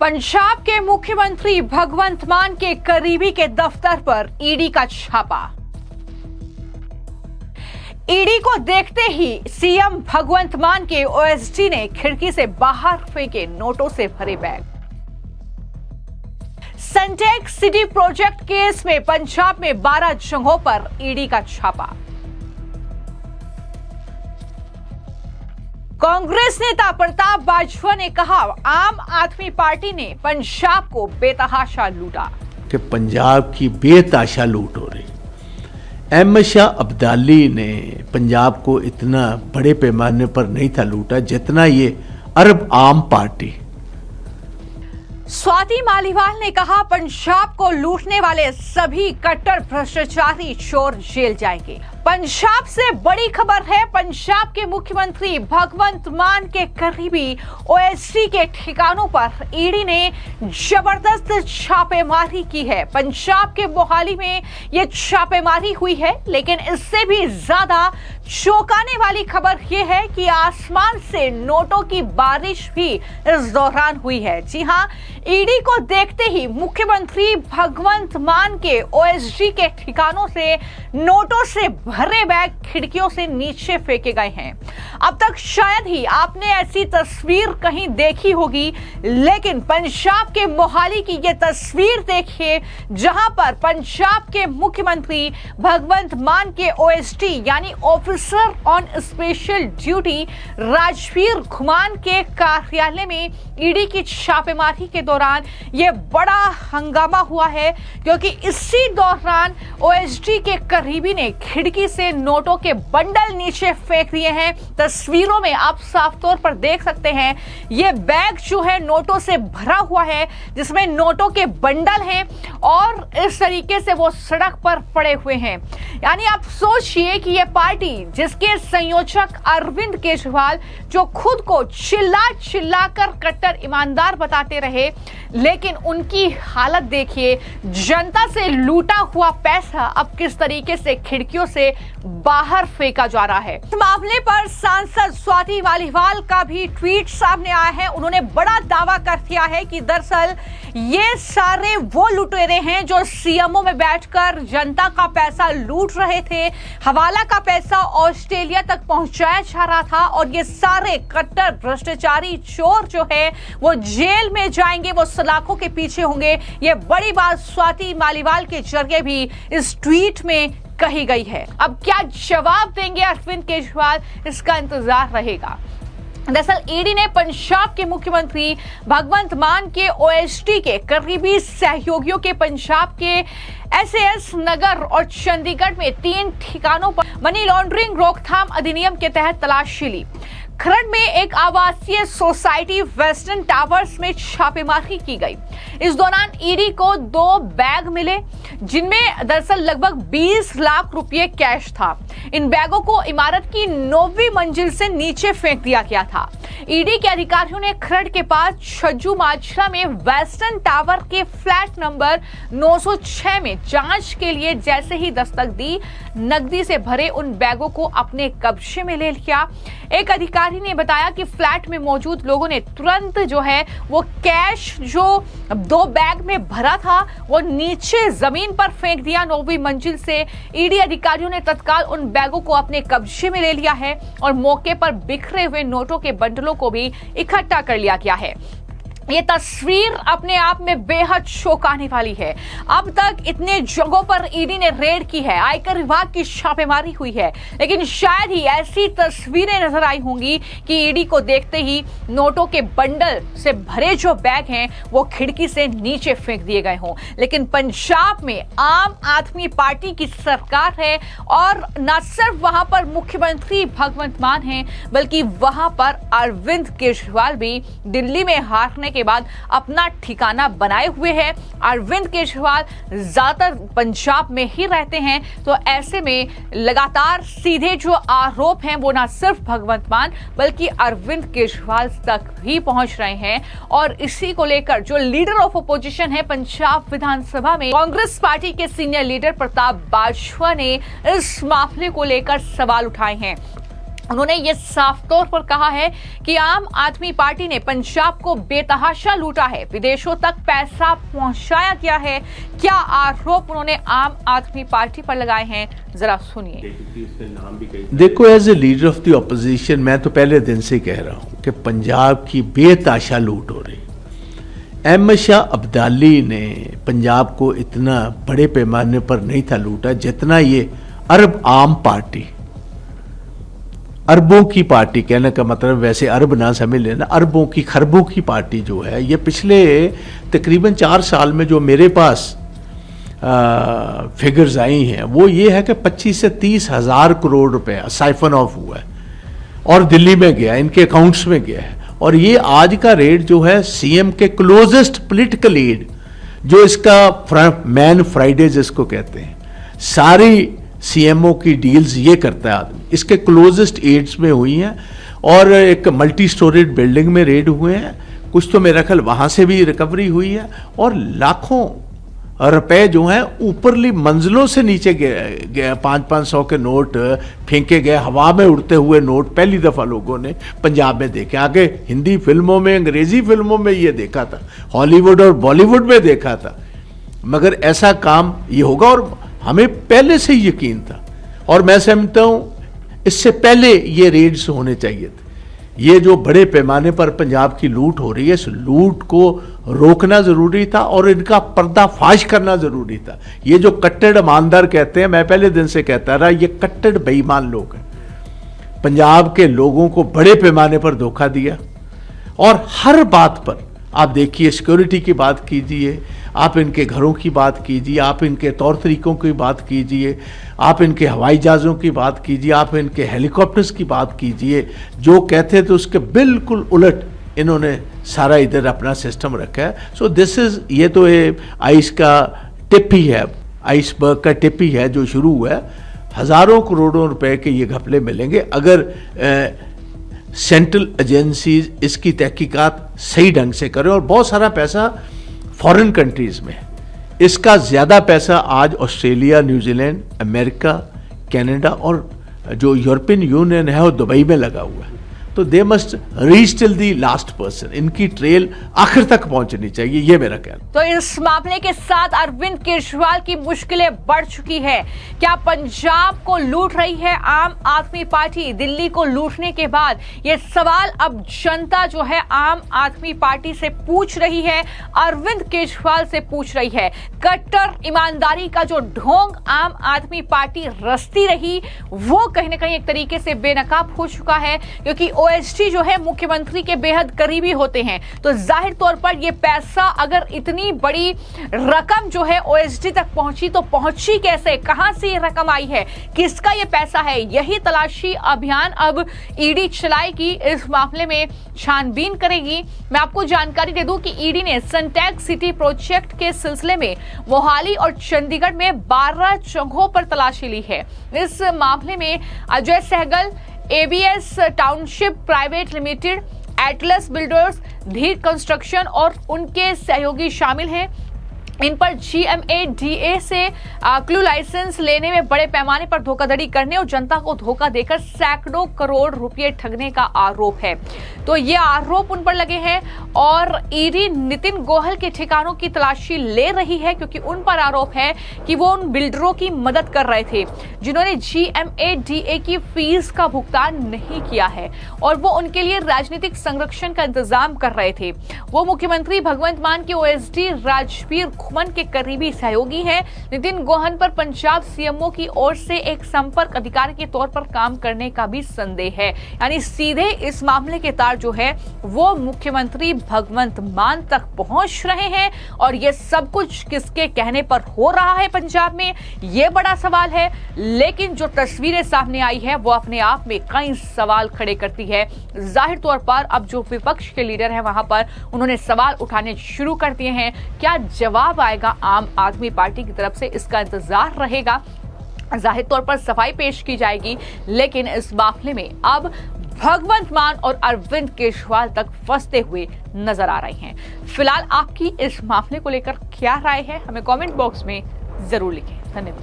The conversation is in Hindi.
पंजाब के मुख्यमंत्री भगवंत मान के करीबी के दफ्तर पर ईडी का छापा। ईडी को देखते ही सीएम भगवंत मान के ओएसडी ने खिड़की से बाहर फेंके नोटों से भरे बैग। सनटेक सिटी प्रोजेक्ट केस में पंजाब में 12 जगहों पर ईडी का छापा। कांग्रेस नेता प्रताप बाजवा ने कहा, आम आदमी पार्टी ने पंजाब को बेतहाशा लूटा। कि पंजाब की बेतहाशा लूट हो रही। अहमद शाह अब्दाली ने पंजाब को इतना बड़े पैमाने पर नहीं था लूटा जितना ये अरब आम पार्टी। स्वाति मालीवाल ने कहा, पंजाब को लूटने वाले सभी कट्टर भ्रष्टाचारी चोर जेल जाएंगे। पंजाब से बड़ी खबर है, पंजाब के मुख्यमंत्री भगवंत मान के करीबी ओएसडी के ठिकानों पर ईडी ने जबरदस्त छापेमारी की है। पंजाब के मोहाली में यह छापेमारी हुई है, लेकिन इससे भी ज्यादा चौंकाने वाली खबर यह है कि आसमान से नोटों की बारिश भी इस दौरान हुई है। जी हां, ईडी को देखते ही मुख्यमंत्री भगवंत मान के ओएसडी के ठिकानों से नोटों से भरे बैग खिड़कियों से नीचे फेंके गए हैं। अब तक शायद ही आपने ऐसी तस्वीर कहीं देखी होगी, लेकिन पंजाब के मोहाली की यह तस्वीर देखिए, जहां पर पंजाब के मुख्यमंत्री भगवंत मान के ओएसडी यानी officer on special duty Rajveer Ghuman के कार्यालय में ईडी की छापेमारी के दौरान यह बड़ा हंगामा हुआ है, क्योंकि इसी दौरान ओएसडी के करीबी ने खिड़की से नोटों के बंडल नीचे फेंक दिए हैं। तस्वीरों में आप साफ तौर पर देख सकते हैं, यह बैग जो है नोटों से भरा हुआ है, जिसमें नोटों के बंडल हैं और इस तरीके से वो सड़क पर पड़े हुए हैं। यानी आप सोचिए कि यह पार्टी जिसके संयोजक अरविंद केजरीवाल, जो खुद को चिल्ला चिल्ला कर कट्टर ईमानदार बताते रहे, लेकिन उनकी हालत देखिए, जनता से लूटा हुआ पैसा अब किस तरीके से खिड़कियों से बाहर फेंका जा रहा है। इस मामले पर सांसद स्वाति मालीवाल का भी ट्वीट सामने आया है। उन्होंने बड़ा दावा कर दिया है कि दरअसल ये सारे वो लुटेरे हैं जो सीएमओ में बैठकर जनता का पैसा लूट रहे थे। हवाला का पैसा ऑस्ट्रेलिया तक पहुंचाया जा रहा था और ये सारे कट्टर भ्रष्टाचारी चोर जो है वो जेल में जाएंगे, वो सलाखों के पीछे होंगे। ये बड़ी बात स्वाति मालीवाल के जरिए भी इस ट्वीट में कही गई है। अब क्या जवाब देंगे अरविंद केजरीवाल, इसका इंतजार रहेगा। दरअसल ईडी ने पंजाब के मुख्यमंत्री भगवंत मान के ओएसडी के करीबी सहयोगियों के पंजाब के एसएएस नगर और चंडीगढ़ में 3 ठिकानों पर मनी लॉन्ड्रिंग रोकथाम अधिनियम के तहत तलाशी ली। खरड़ में एक आवासीय सोसाइटी वेस्टर्न टावर्स में छापेमारी की गई। इस दौरान ईडी को 2 बैग मिले, जिनमें दरअसल लगभग 20 लाख रुपए कैश था। इन बैगों को इमारत की 9वीं मंजिल से नीचे फेंक दिया गया था। ईडी के अधिकारियों ने खरड़ के पास छज्जू माजरा में वेस्टर्न टावर के फ्लैट नंबर 906 में जांच के लिए जैसे ही दस्तक दी, नकदी से भरे उन बैगों को अपने कब्जे में ले लिया। एक अधिकारी ने बताया कि फ्लैट में मौजूद लोगों ने तुरंत जो है वो कैश जो 2 बैग में भरा था वो नीचे जमीन पर फेंक दिया 9वीं मंजिल से। ईडी अधिकारियों ने तत्काल उन बैगों को अपने कब्जे में ले लिया है और मौके पर बिखरे हुए नोटों के बंडलों को भी इकट्ठा कर लिया गया है। ये तस्वीर अपने आप में बेहद चौंकाने वाली है। अब तक इतने जगहों पर ईडी ने रेड की है, आयकर विभाग की छापेमारी हुई है, लेकिन शायद ही ऐसी तस्वीरें नजर आई होंगी कि ईडी को देखते ही नोटों के बंडल से भरे जो बैग हैं वो खिड़की से नीचे फेंक दिए गए हों। लेकिन पंजाब में आम आदमी पार्टी की सरकार है और न सिर्फ वहां पर मुख्यमंत्री भगवंत मान है, बल्कि वहां पर अरविंद केजरीवाल भी दिल्ली में हारने के बाद अपना ठिकाना बनाए हुए हैं। अरविंद केजरीवाल ज्यादातर पंजाब में ही रहते हैं, तो ऐसे में लगातार सीधे जो आरोप हैं वो ना सिर्फ भगवंत मान बल्कि अरविंद केजरीवाल तक भी पहुंच रहे हैं। और इसी को लेकर जो लीडर ऑफ अपोजिशन है पंजाब विधानसभा में, कांग्रेस पार्टी के सीनियर लीडर प्रताप बाजवा ने इस मामले को लेकर सवाल उठाए हैं। उन्होंने ये साफ तौर पर कहा है कि आम आदमी पार्टी ने पंजाब को बेतहाशा लूटा है, विदेशों तक पैसा पहुंचाया गया है। क्या आरोप उन्होंने आम आदमी पार्टी पर लगाए हैं, जरा सुनिए। देखो, as a leader of the opposition मैं तो पहले दिन से कह रहा हूं कि पंजाब की बेतहाशा लूट हो रही। अहमद शाह अब्दाली ने पंजाब को इतना बड़े पैमाने पर नहीं था लूटा जितना ये अरब आम पार्टी, अरबों की पार्टी, कहने का मतलब वैसे अरब ना समझ लेना, अरबों की खरबों की पार्टी जो है, ये पिछले तकरीबन 4 साल में जो मेरे पास फिगर्स आई हैं वो ये है कि 25 से 30 हज़ार करोड़ रुपए साइफन ऑफ हुआ है और दिल्ली में गया, इनके अकाउंट्स में गया है। और ये आज का रेट जो है सीएम के क्लोजेस्ट पॉलिटिकल एड, जो इसका मैन फ्राइडे जिसको कहते हैं, सारी सीएमओ की डील्स ये करता है आदमी, इसके क्लोजेस्ट एड्स में हुई हैं। और एक मल्टी स्टोरेड बिल्डिंग में रेड हुए हैं, कुछ तो मेरा ख्याल वहां से भी रिकवरी हुई है। और लाखों रुपए जो हैं ऊपरली मंजिलों से नीचे गए 500-500 के नोट फेंके गए, हवा में उड़ते हुए नोट पहली दफा लोगों ने पंजाब में देखे। आगे हिंदी फिल्मों में, अंग्रेजी फिल्मों में ये देखा था, हॉलीवुड और बॉलीवुड में देखा था, मगर ऐसा काम ये होगा और हमें पहले से ही यकीन था। और मैं समझता हूं इससे पहले ये रेड्स होने चाहिए थे। ये जो बड़े पैमाने पर पंजाब की लूट हो रही है, इस लूट को रोकना जरूरी था और इनका पर्दाफाश करना जरूरी था। ये जो कट्टर ईमानदार कहते हैं, मैं पहले दिन से कहता रहा, ये कट्टर बेईमान लोग हैं। पंजाब के लोगों को बड़े पैमाने पर धोखा दिया और हर बात पर आप देखिए, सिक्योरिटी की बात कीजिए, आप इनके घरों की बात कीजिए, आप इनके तौर तरीकों की बात कीजिए, आप इनके हवाई जहाज़ों की बात कीजिए, आप इनके हेलीकॉप्टर्स की बात कीजिए, जो कहते थे उसके बिल्कुल उलट इन्होंने सारा इधर अपना सिस्टम रखा है। सो दिस इज, ये तो ये आइस का टिप ही है, आइसबर्ग का टिप ही है जो शुरू हुआ है। हज़ारों करोड़ों रुपए के ये घपले मिलेंगे अगर सेंट्रल एजेंसीज इसकी तहकीकात सही ढंग से करें। और बहुत सारा पैसा फॉरेन कंट्रीज में है, इसका ज़्यादा पैसा आज ऑस्ट्रेलिया, न्यूजीलैंड, अमेरिका, कनाडा और जो यूरोपियन यूनियन है वो दुबई में लगा हुआ है। तो they must reach till the last person, इनकी ट्रेल आखिर तक पहुंचनी चाहिए, ये मेरा कहना। तो इस मामले के साथ अरविंद केजरीवाल की मुश्किलें बढ़ चुकी है। क्या पंजाब को लूट रही है आम आदमी पार्टी दिल्ली को लूटने के बाद? ये सवाल अब जनता जो है आम आदमी पार्टी से पूछ रही है, अरविंद केजरीवाल से पूछ रही है। कट्टर ईमानदारी का जो ढोंग आम आदमी पार्टी रचती रही वो कहीं ना कहीं एक तरीके से बेनकाब हो चुका है, क्योंकि ओएसडी जो है मुख्यमंत्री के बेहद करीबी होते हैं। तो जाहिर तौर पर ये पैसा, अगर इतनी बड़ी रकम जो है ओएसडी तक पहुंची तो पहुंची कैसे, कहां से ये रकम आई है, किसका ये पैसा है, यही तलाशी अभियान अब ईडी चलाएगी, इस मामले में छानबीन करेगी। मैं आपको जानकारी दे दूं कि ईडी ने सनटेक सिटी प्रोजेक्ट के सिलसिले में मोहाली और चंडीगढ़ में 12 जगहों पर तलाशी ली है। इस मामले में Ajay Sehgal, ABS township private limited, Atlas builders, Dhir construction और उनके सहयोगी शामिल हैं। इन पर GMADA से क्लू लाइसेंस लेने में बड़े पैमाने पर धोखाधड़ी करने और जनता को धोखा देकर सैकड़ों करोड़ रुपए ठगने का आरोप है। तो ये आरोप उन पर लगे हैं और ईडी नितिन गोयल के ठिकानों की तलाशी ले रही है, क्योंकि उन पर आरोप है कि वो उन बिल्डरों की मदद कर रहे थे जिन्होंने GMADA की फीस का भुगतान नहीं किया है और वो उनके लिए राजनीतिक संरक्षण का इंतजाम कर रहे थे। वो मुख्यमंत्री भगवंत मान के ओएसडी राजवीर खुमन के करीबी सहयोगी हैं। नितिन गोयल पर पंजाब सीएमओ की ओर से एक संपर्क अधिकारी के तौर पर काम करने का भी संदेह है, यानी सीधे इस मामले के तार जो है वो मुख्यमंत्री भगवंत मान तक पहुंच रहे हैं। और ये सब कुछ किसके कहने पर हो रहा है पंजाब में, ये बड़ा सवाल है। लेकिन जो तस्वीरें सामने आई है वो अपने आप में कई सवाल खड़े करती है। जाहिर तौर पर अब जो विपक्ष के लीडर हैं वहां पर उन्होंने सवाल उठाने शुरू कर दिए हैं। क्या जवाब आएगा आम आदमी पार्टी की तरफ से, इसका इंतजार रहेगा। जाहिर तौर पर सफाई पेश की जाएगी, लेकिन इस मामले में अब भगवंत मान और अरविंद केजरीवाल तक फंसते हुए नजर आ रहे हैं। फिलहाल आपकी इस मामले को लेकर क्या राय है, हमें कमेंट बॉक्स में जरूर लिखें। धन्यवाद।